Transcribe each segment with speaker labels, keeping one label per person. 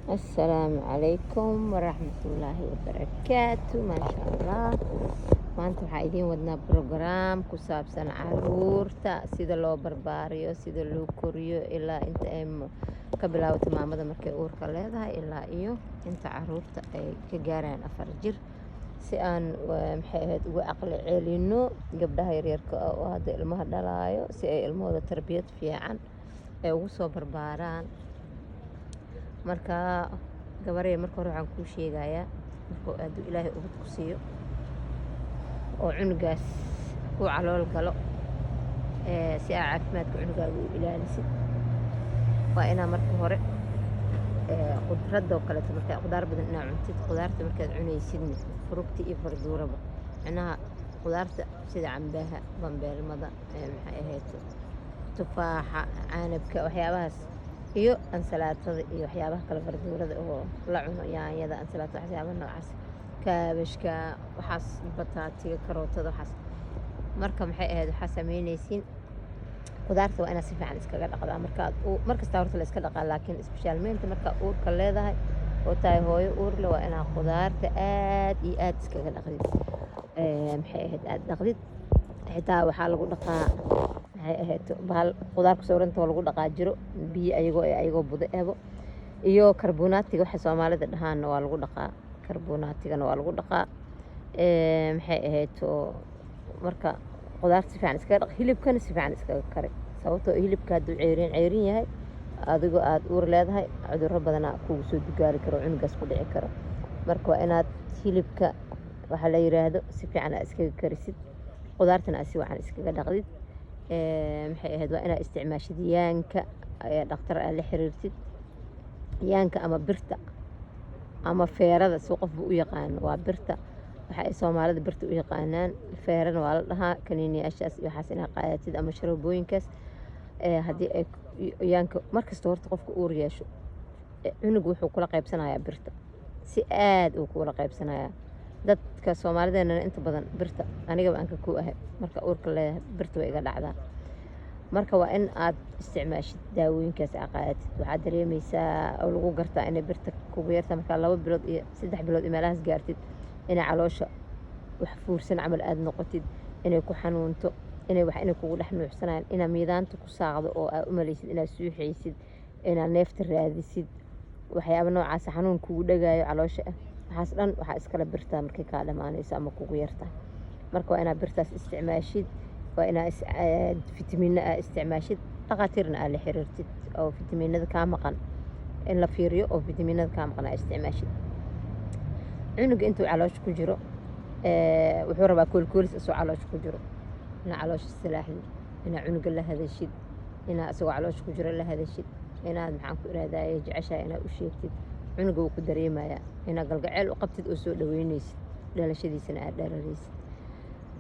Speaker 1: السلام عليكم ورحمة الله وبركاته. ما شاء الله maanta waxaa idiin wadnaa brograam ku saabsan caruurta sida loo barbaariyo, sida loo koriyo ilaa inta ay ka bilaabato maamada markay uurka leedahay ilaa iyo inta caruurta ay ka gaaraan 4 jir, si aan maxay ahayd ugu aqli celino gabdhaha yaryarka ah oo hadda ilmaha dhalaayo, si ay ilmahooda tarbiyad fiican ay ugu soo barbaaraan. Marka gabarey marka hore waxaan kuu sheegayaa markuu aadu ilaahay ubad ku siiyo oo cunugaas uu calool galo si aa caafimaadka cunugaaga u ilaalisid, waa inaa marka hore khudradoo kaleeto markaa khudaar badan inaa cuntid. Khudaarta markaad cunaysidna furugta iyo farduuraba, micnaha khudaarta sida cambaha, bambeelmada, maxay ahayd tufaaxa, canabka, waxyaabahaas iyo ansalaatada iyo waxyaabaha kale farduurada oo la cuno, yaanyada, ansalaatada, waxyaabaha noocaas, kaabashka, waxaas, bataatiga, karootada, waxaas. Marka maxay ahayd waxaa samaynaysiin khudaarta waa inaad si fiican iskaga dhaqdaa markasta horta la iska dhaqaa, laakiin isbeshaalmeynta markaa uurka leedahay oo tahay hooyo uur leh waa inaa khudaarta aad iyo aad iskaga dhaqdid. Maxay ahayd aad dhaqdid, xitaa waxaa lagu dhaqaa maxay ahayd bahal khudaar ku sawiranta oo lagu dhaqaa jiro biyo ayagoo budo ebo iyo karbonaatiga waxa Soomaalida dhahaanna waa lagu dhaqaa, karbonaatigana waa lagu dhaqaa. Maxay ahayd marka khudaarta si fiican iskaga dhaq, hilibkana si fiican iskaga kari, sababtoo hilibka hadduu ceyrin yahay adigoo aad uur leedahay cudurro badanaa kugu soo dugaali karo, cunugaas ku dhici karo. Marka waa inaad hilibka waxa la yiraahdo si fiican aad iskaga karisid, khudaartana aad si fiican iskaga dhaqdid. Maxay ahayd waa inaad isticmaashid yaanka, dhakhtar aad la xiriirtid. Yaanka ama birta ama feerada si qofba u yaqaano, waa birta waxa ay Soomaalida birta u yaqaanaan, feerana waa la dhahaa. Kaniiniyaashaas iyo waxaas inaad qaadatid ama sharoobooyinkaas. Haddii ay yaanka markasta horta qofka uur yeesho cunugu wuxuu kula qaybsanayaa birta, si aad uu kula qaybsanayaa. Dadka Soomaalideennana inta badan birta anigaba aan ka ku ahay marka uurka leedahay birta way iga dhacdaa. Marka waa in aad isticmaashid daawooyinkaas aad qaadatid. Waxaad dareemaysaa oo lagu gartaa inay birta kugu yarta markaa 2 bilood iyo 3 bilood iyo meelahaas gaartid, inay caloosha wax fuursan camal aad noqotid, inay ku xanuunto, inay kugu dhex nuuxsanayaan, inaa miidaanta ku saaqdo oo aad u malaysid inaad suuxaysid, inaad neefta raadisid, waxyaabo noocaas xanuun kugu dhagaayo caloosha ah. Waxaas dhan waxaa iskala birtaa markay kaa dhamaanayso ama kugu yartahay. Marka waa inaad birtaas isticmaashid, waa inaad fitamiinna aad isticmaashid, dhaqaatiirna aad la xiriirtid oo fitamiinada kaa maqan in la fiiriyo oo fitamiinada kaa maqan aad isticmaashid. Cunuga intuu caloosha ku jiro wuxuu rabaa koolkoolis isoo caloosha ku jiro, inaa caloosha salaaxdid, inaa cunuga la hadashid, inaa isagoo caloosha ku jiro la hadashid, inaad maxaan ku irahdaye jeceshahay inaad u sheegtid. Cunuga wuu ku dareemayaa inaad galgacayl u qabtid oo soo dhaweynaysid, dhalashadiisana aad dhararaysid.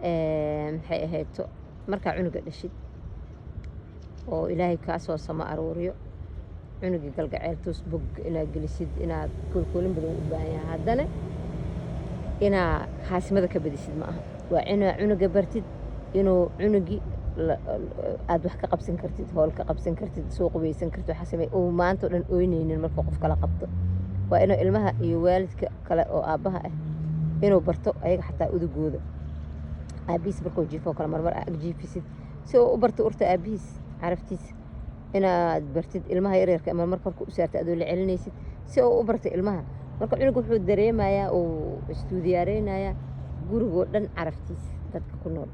Speaker 1: Maxay ahayd markaa cunuga dhashid oo ilaahay kaa soo sama aruuriyo, cunuga galgacayl toos bog inaad gelisid, inaad koolkoolin badan u baahan yahay, haddana inaa haasimada ka badisid ma aha. Waa inaa cunuga bartid inuu cunugii aad wax ka qabsan kartid, howl ka qabsan kartid, soo qubaysan kartid, waxaa samey oo maanta oo dhan ooynaynin marka qof kala qabto. Waa inuu ilmaha iyo waalidka kale oo aabbaha ah inuu barto ayaga xataa udugooda. Aabihiis markuu jiifo kale marmar aad jiifisid si uu u barto urta aabihiis caraftiisa, inaad bartid ilmaha yaryarka ama marka u saarta adoo la celinaysid si uu u barto ilmaha. Marka cunuga wuxuu dareemayaa oo istuudiyaareynaya gurigoo dhan caraftiisa dadka ku nool.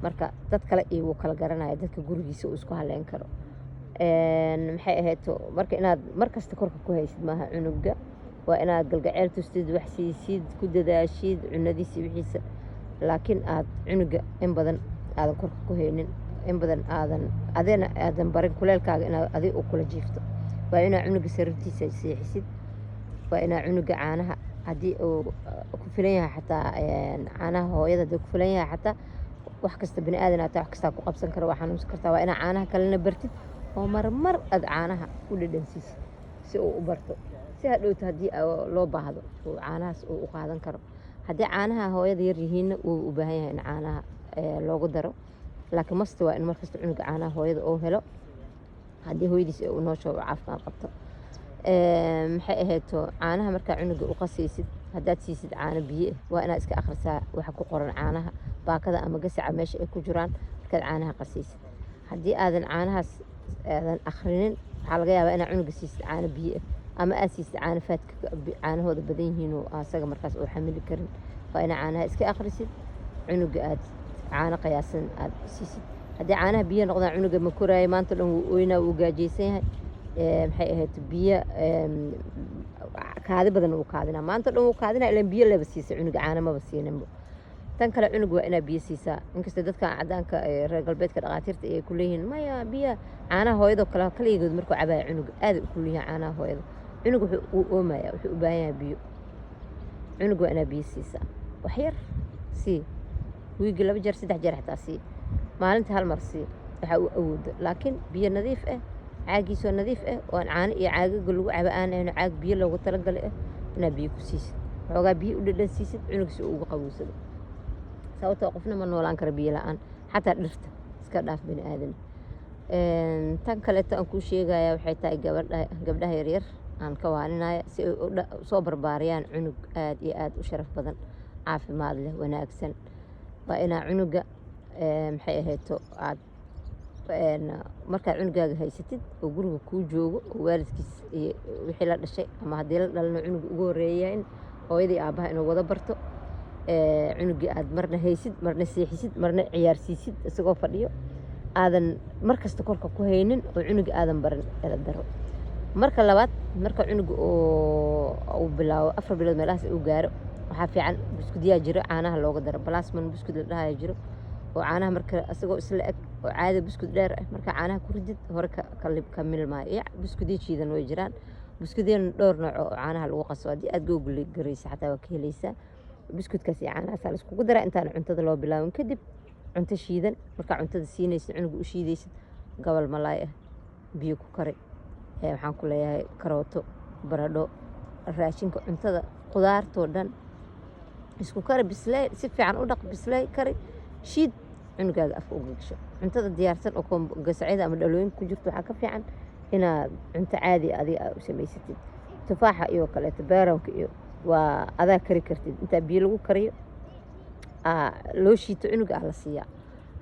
Speaker 1: Marka dad kale iyo wuu kala garanaya dadka gurigiisa uu isku haleyn karo. Maxay ahayd marka inaad markasta korka ku haysid maaha cunuga, waa inaad galgacayl tustid, wax siisid, ku dadaashid cunadiisa wixiisa, laakiin aad cunuga in badan aadan korka ku haynin, in badan aadan barin kuleelkaaga inaad adiga u kula jiifto. Waa inaa cunuga sariirtiisa seexisid, waa inaa cunuga caanaha haddii uu ku filan yahay xataa caanaha hooyada haddii ku filan yahay xataa wax kasta bini aadan wax kasta ku qabsan karo, waa xanuunsan kartaa. Waa inaa caanaha kalena bartid oo marmar aad caanaha u dhadhansiisid si uu u barto, si hadhowto haddii loo baahdo uu caanahaas u qaadan karo. Haddii caanaha hooyada yar yihiinna wuu u baahan yahay in caanaha loogu daro, laakiin masta waa in markasta cunuga caanaha hooyada uu helo haddii hooyadiis u noosho oo caafimaad qabto. maxay ahayto caanaha markaa cunuga u qasaysid haddaad siisid caano biyo waa inaad iska akhrisaa waxa ku qoran caanaha baakada ama gasaca meesha ay ku jiraan markaad caanaha qasaysid haddii aadan caanahaas aadan akhrinin waxaa laga yaabaa inaad cunuga siisid caano biyo ama aad siisid caano faadka caanahooda badan yihiin oo asaga markaas oo xamili karin waa inaad caanaha iska akhrisid cunuga aad caano qiyaasan aad siisid haddii caanaha biyo noqdaan cunuga ma koraayo maanta dhan wuu ooynaa wuu gaajaysan yahay maxay ahayd biyo kaadi badan uu kaadinaa maanta dhan wuu kaadinaa ilaan biyo leba siisa cunuga caano maba siininbo tan kale cunug waa inaad biyo siisaa inkastoo dadka cadaanka reer galbeedka dhaqaatiirta ay ku leeyihiin maya biyo caanaha hooyadoo kale kaliyagood markuu cabaya cunuga aad u kulliyaha caanaha hooyada cunug wuu oomaya wuxuu u baahan yahay biyo cunug waa inaad biyo siisaa wax yar sii wiigi 2 jeer 3 jeer xataa sii maalinta hal mar sii waxa uu awoodo laakiin biyo nadiif ah caagiisoo nadiif ah oo caano iyo caagaga lagu cabo aan ahayn caag biyo loogu talagalay ah inaad biyo ku siisid xoogaa biyo u dhadhan siisid cunug si uu ugu qabowsado sababtoo qofna ma noolaan kara biyo la'aan xataa dhirta iska dhaaf bini aadan tan kaleeto aan kuu sheegaya waxay tahay gabdhaha yaryar aan ka waaninaya si ay soo barbaariyaan cunug aad iyo aad u sharaf badan caafimaad leh wanaagsan waa inaa cunuga maxay ahayto aad markaad cunugaaga haysatid oo guriga kuu joogo oo waalidkiis iyo wixii la dhashay ama haddii la dhalana cunuga ugu horreeya in hooyadii aabbaha inuu wada barto cunugii aad marna haysid marna seexisid marna ciyaarsiisid isagoo fadhiyo aadan mar kasta korka ku haynin oo cunuga aadan baran ela daro marka labaad marka cunuga uu bilaabo 4 bilood meelahaas uu gaaro waxaa fiican buskudyaa jiro caanaha looga daro balasman buskud la dhahayo jiro oo caanaha marka asagoo isla eg oo caada buskud dheer ah marka caanaha ku ridid hore ka milmaayo buskudyo jiidan way jiraan buskudyan dhowr nooc oo caanaha lagu qaso haddii aad google garaysa xataa waa ka helaysaa buskudkaas iyo caanahaas la iskugu daraa intaan cuntada loo bilaabin kadib cunto shiidan markaa cuntada siinaysid cunuga u shiidaysid gobol malaay ah biyo ku kari waxaan ku leeyahay karooto baradho raashinka cuntada qudaartoo dhan isku kari bislay si fiican u dhaq bislay kari shiid cunugaaga afka uga gasho cuntada diyaarsan oo gasacada ama dhalooyinka ku jirto waxaa ka fiican inaad cunto caadi adiga u samaysatid tufaaxa iyo kaleeto beeranka iyo waa adaa kari kartid intaa biyo lagu kariyo loo shiito cunuga la siiyaa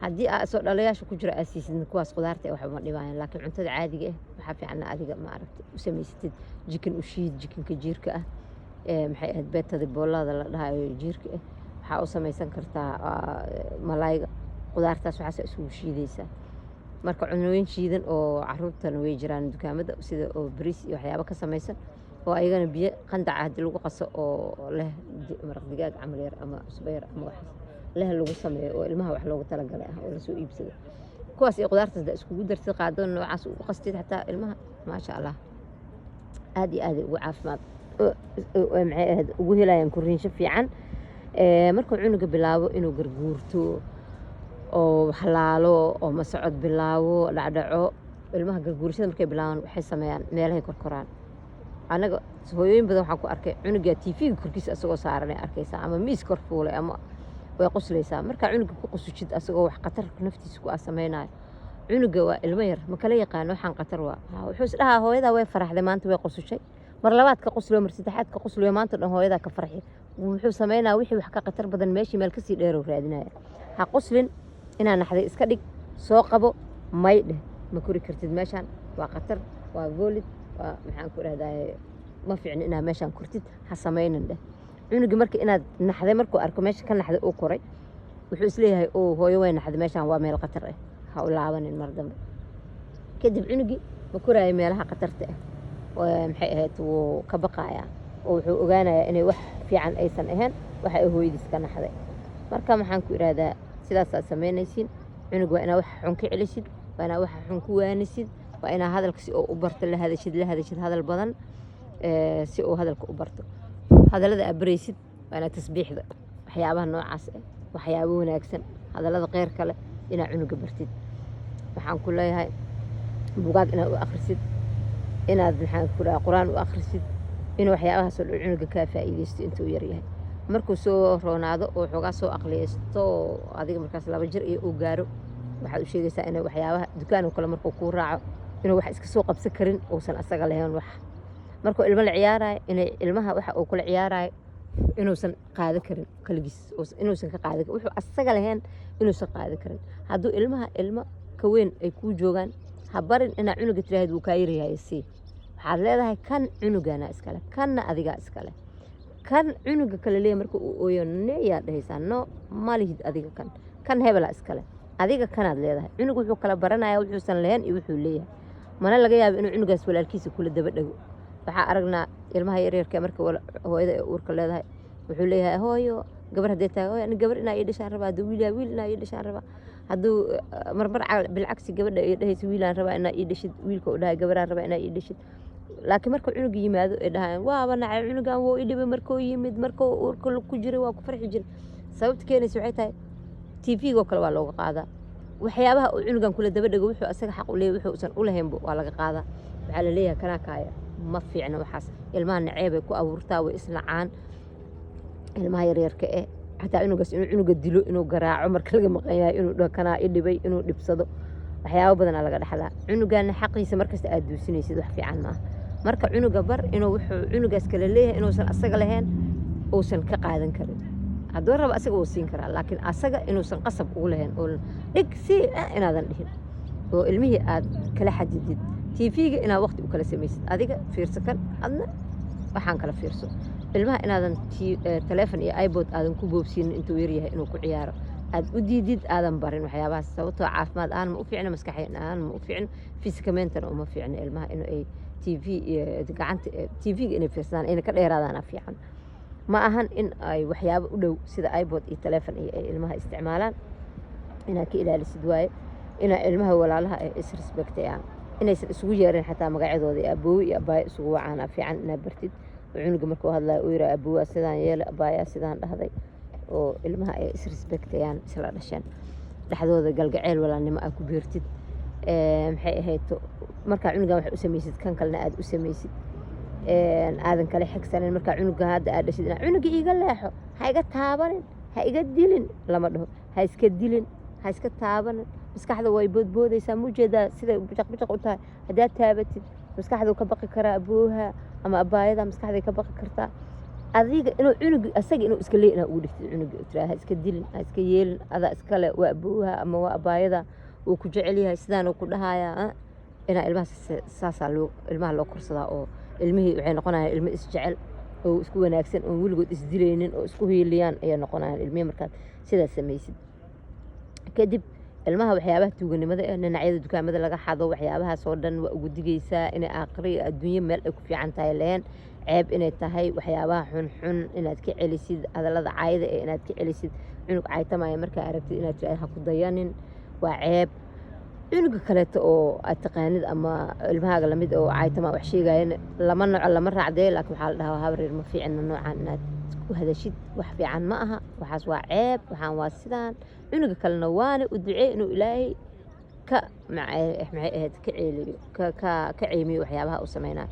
Speaker 1: haddii aa soo dhalayaasha ku jira aad siisid kuwaas qudaarta waxba ma dhibayaan laakiin cuntada caadiga ah waxaa fiican adiga ma aragtay u samaysatid jikin u shiid jikinka jiirka ah maxay ahayd beetada boolada la dhahayo jiirka ah waxaa u samaysan kartaa malaayga qudaartaas waxaas isugu shiidaysaa marka cunooyin shiidan oo caruurtana way jiraan dukaamada sida oo bariis iyo waxyaabo ka samaysan oo ayagana biyo qandaca haddii lagu qaso oo leh maraq digaag camal yar ama cusbo yar ama wax leh lagu sameeyo oo ilmaha wax loogu talagalay ah oo lasoo iibsado kuwaas iyo qudaartaas da iskugu dartid qaado noocaas u qastid xataa ilmaha maasha allah aad iyo aad ugu caafimaad maxay ahayd ugu helayaan koriinsho fiican markuu cunuga bilaabo inuu garguurto oo halaalo oo masocod bilaabo dhacdhaco ilmaha garguurashada markay bilaabaan waxay sameeyaan meelahay korkoraan anaga hooyooyin badan waxaan ku arkay cunuga TV korkiisa asagoo saaran ay arkaysaa ama miis kor fuulay ama way qoslaysaa marka cunuga ku qosujid asagoo wax qatar naftiisa ku sameeynayo cunuga waa ilmo yar ma kala yaqaan waxaan qatar waa wuxuu is dhahaa hooyada way faraxday maanta way qosushay mar labaad ka qoslo mar saddexaad ka qoslo maanta dhan hooyada ka farxi wuxuu sameeynaa wixii wax ka qatar badan meeshii meel ka sii dheer oo raadinaya ha qoslin inaa naxday iska dhig soo qabo may dheh ma kori kartid meeshaan waa qatar waa voolid waa maxaan ku rahdaay ma fiicin inaad meeshaan kortid ha samaynin dheh cunugi marka inaad naxday markuu arko meesha ka naxday uu koray wuxuu isleeyahay oo hooyo way naxday meeshaan waa meel qatar ah ha u laabanin mar dambe kadib cunugi ma koraayo meelaha qatarta ah maxay ahayd wuu ka baqayaa oo wuxuu ogaanayaa inay wax fiican aysan ahayn waxa ay hooyadiis ka naxday marka maxaan ku ihahdaa sidaasaa samaynaysiin cunug waa inaa wax xun ka celisid waa inaa wax xun ku waanisid waa inaa hadalka si oo u barto la hadashid hadal badan si uu hadalka u barto hadallada aad baraysid waa inaa tasbiixda waxyaabaha noocaas ah waxyaabo wanaagsan hadallada qeyr kale inaa cunuga bartid waxaan ku leeyahay buugaag inaad u akhrisid inaad maxaan ku dhahaa quraan u akhrisid inuu waxyaabahaas oo dhan cunuga kaa faa'iidaysto intuu yar yahay markuu soo roonaado oo xoogaa soo aqliyaysto adiga markaas 2 jir iyo uu gaaro waxaad u sheegaysaa inay waxyaabaha dukaan oo kale markuu kuu raaco inuu wax iska soo qabsan karin uusan asaga lahayn wax markuu ilmo la ciyaarayo inay ilmaha waxa uu kula ciyaarayo inuusan qaadan karin kaligiis inuusan ka qaadan wuxuu asaga lahayn inuusan qaadan karin hadduu ilmo ka weyn ay kuu joogaan ha barin inaa cunuga tiraahid wuu kaa yaryahay sii waxaad leedahay kan cunugana iskale kanna adigaa iskale kan cunuga kale leeyahay marka uu ooyo neeyaa dhahaysaa no malihid adiga kan hebela iskale adiga kanaad leedahay cunug wuxuu kala baranayaa wuxuusan lahayn iyo wuxuu leeyahay mana laga yaabo inuu cunugaas walaalkiisa kula daba dhago waxaa aragnaa ilmaha yaryarka marka hooyada ee uurka leedahay wuxuu leeyahay hooyo gabar haddee tahay hooyo gabar inaa ii dhashaan rabaa hadduu wiil yahay wiil inaa ii dhashaan rabaa hadduu marmar bilcagsi gabadha ay dhahaysa wiilaan rabaa inaa ii dhashid wiilka uu dhahay gabaraan rabaa inaa ii dhashid laakiin marka cunuga yimaado ay dhahaan waaba nacay cunugan wuu ii dhibay markuu yimid markuu uurka ku jiray waa ku farxi jiray sababta keenaysa waxay tahay tv-ga oo kale waa looga qaadaa waxyaabaha uu cunugan kula daba dhago wuxuu asaga xaq u leeyahay wuxuu usan u lahaynba waa laga qaadaa waxaa la leeyahay kanaa kaaya ma fiicna waxaas ilmaha naceebay ku abuurtaa way isnacaan ilmaha yaryarka xataa cunugaas inuu cunuga dilo inuu garaaco marka laga maqan yahay inuu dhaho kanaa i dhibay inuu dhibsado waxyaabo badanaa laga dhaxlaa cunugaana xaqiisa markasta aad duusinaysid wax fiican maaha marka cunuga bar inuu wuxuu cunugaas kale leeyahay inuusan asaga lahayn uusan ka qaadan karin hadduu raba asaga wuu siin karaa laakiin asaga inuusan qasab ugu lahayn oo dhig sii inaadan dhihin oo ilmihii aad kala xadidid tv-ga inaad waqti u kala samaysid adiga fiirso kan adna waxaan kala fiirso ilmaha inaadan taleefon iyo ibod aadan ku boobsiinin intuu yaryahay inuu ku ciyaaro aad u diidid aadan barin waxyaabahaas sababtoo caafimaad ahaan ma u fiicno maskaxeen ahaan ma u fiicno fisikamentana uma fiicno ilmaha in ay tv gacanta tv-ga inay fiirsadaan inay ka dheeraadaana fiican ma ahan in ay waxyaabo u dhow sida ibod iyo taleefon iyo ay ilmaha isticmaalaan inaad ka ilaalisid waaye inaa ilmaha walaalaha ay isrespectayaan inaysan isugu yeerin xataa magacyadooda aboowe iyo abaayo isugu wacaana fiican inaad bartid oo cunuga markuu hadlayo uu yidhaa aboowa sidaan yeela abaayaa sidaan dhahday oo ilmaha ay isrespectayaan isla dhasheen dhexdooda galgaceel walaalnimo aad ku beertid maxay ahayd markaa cunugan wax u samaysid kan kalena aad u samaysid aadan kale xigsanin markaa cunuga hadda aad dhashid inaa cunuga iiga leexo ha iga taabanin ha iga dilin lama dhaho ha iska dilin ha iska taabanin maskaxda way boodboodaysaa ma ujeedaa siday bicaq u tahay haddaad taabatid maskaxduu ka baqi karaa abooha ama abaayada maskaxday ka baqi kartaa adiga inuu cunuga asaga inuu iska leey inaa ugu dhigtid cunuga tiraa ha iska dilin ha iska yeelin adaa iskale waa abooha ama waa abaayada uu ku jecel yahay sidaan uu ku dhahayaa inaa ilmaha saasaa ilmaha loo korsadaa oo ilmihii waxay noqonayaan ilmo isjecel oo isku wanaagsan oo weligood isdilaynin oo isku hiiliyaan ayay noqonayaan ilmihii markaad sidaas samaysid kadib ilmaha waxyaabaha tuuganimada dhinacyada dukaamada laga xado waxyaabahaas oo dhan waa ugu digaysaa inay aakhiro iyo adduunyo meel ay ku fiican tahay leen ceeb inay tahay waxyaabaha xunxun inaad ka celisid hadallada caayada inaad ka celisid cunug caytamaya markaa aragtid inaad tiraahdo ha ku dayanin waa ceeb cunuga kaleeto oo aad taqaanid ama ilmahaaga lamid oo caytama wax sheegayana lama noco lama raacdee laakiin waxaa la dhahaa habareer ma fiicna noocaan inaad ku hadashid wax fiican ma aha waxaas waa ceeb waxaan waa sidaan cunuga kalena waana u ducee inuu ilaahay ka maxay ahayd ka ceeliyo ka ceymiyo waxyaabaha uu samaynayo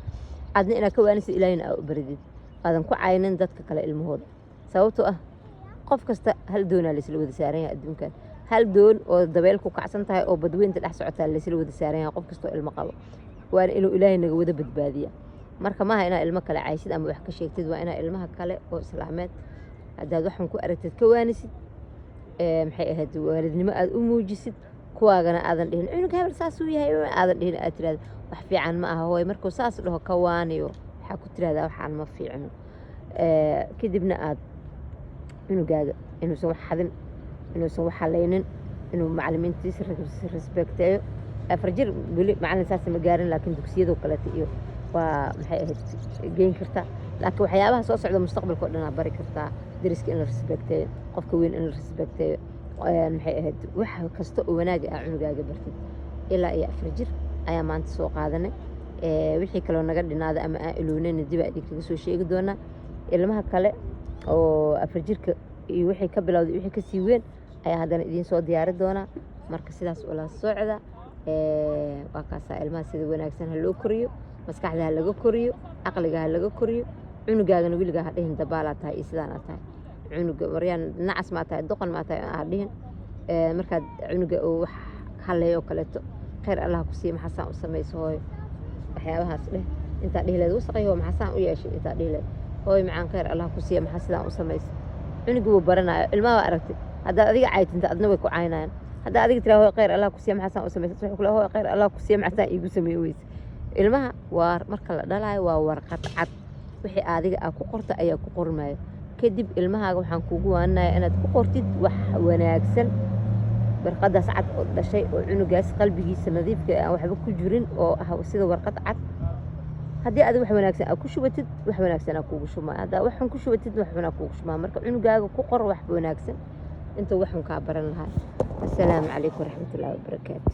Speaker 1: aadna inaad ka waanisid ilaahayna aa u baridid aadan ku caynin dadka kale ilmahooda sababtoo ah qof kasta hal doonaa laysla wada saaran yahay adduunkan hal doon oo dabeel ku kacsan tahay oo badweynta dhex socotaa laysla wada saaran yahay qof kastoo ilmo qabo waana inuu ilaahay naga wada badbaadiya marka maaha inaa ilmo kale caysid ama wax ka sheegtid waa inaa ilmaha kale oo islaameed haddaad waxan ku aragtid ka waanisid maxay ahayd waalidnimo aad u muujisid kuwaagana aadan dhihin cunuga hebel saasuu yahay aadan dhihin aad tirahda wax fiican ma aha hooy markuu saas dhaho ka waaniyo waxaa ku tirahdaa waxaan ma fiicno kadibna aad cunugaaga inuusan wax xadin inuusan wax halaynin inuu macallimiintiisa respecteeyo afar jir weli macallin saas ma gaarin laakiin dugsiyadoo kaleeta iyo waa maxay ahayd geyn kartaa laakiin waxyaabaha soo socda mustaqbalka oo dhan aa bari kartaa dariska in la respecteeyo qofka weyn in la respecteeyo maxay ahayd wax kasta oo wanaaga ah cunugaaga bartid ilaa iyo afar jir ayaa maanta soo qaadanay wixii kaloo naga dhinaada ama aan ilownayna dib aa idinkaga soo sheegi doonaa ilmaha kale oo afar jirka iyo wixii ka bilowday wixii ka sii weyn ayaa haddana idiin soo diyaari doonaa marka sidaas ula socda waa kaasaa ilmaha sida wanaagsan ha loo koriyo maskaxda ha laga koriyo caqliga ha laga koriyo cunugaagana weligaa ha dhihin dabaalaa tahay iyo sidaanaa tahay cunuga maryaan nacas maa tahay doqon maa tahay ha dhihin markaad cunuga uu wax haleeyo kaleeto khayr allah ku siiya maxaasaan u samayso hooyo waxyaabahaas dheh intaa dhihi lahayd wasaqay hoo maxaa saan u yeeshay intaa dhihi lahayd hooy macaan khayr allah ku siiya maxaa sidaan u samaysay cunugii wuu baranayo ilmaha waa aragtay haddaad adiga caytinta adna way ku caynayaan haddaa adiga tiraa hooy khayr allah ku siiya maxaa saan u samaysay wuxuu ku leeyahay hooy khayr allah ku siiya maxaa saan iigu sameey weyse ilmaha waa marka la dhalaayo waa warqad cad wixii adiga aad ku qorta ayaa ku qormaayo kadib ilmahaaga waxaan kugu waaninayaa inaad ku qortid wax wanaagsan warqadaas cad oo dhashay oo cunugaas qalbigiisa nadiifka aan waxba ku jirin oo ah sida warqad cad haddii aad wax wanaagsan aad ku shubatid wax wanaagsan aad kugu shumaa haddaa waxan ku shubatid wax wanaag kugu shumaa marka cunugaaga ku qor wax wanaagsan inta waxan kaa baran lahaa assalaamu calaykum waraxmatullaahi wabarakaatu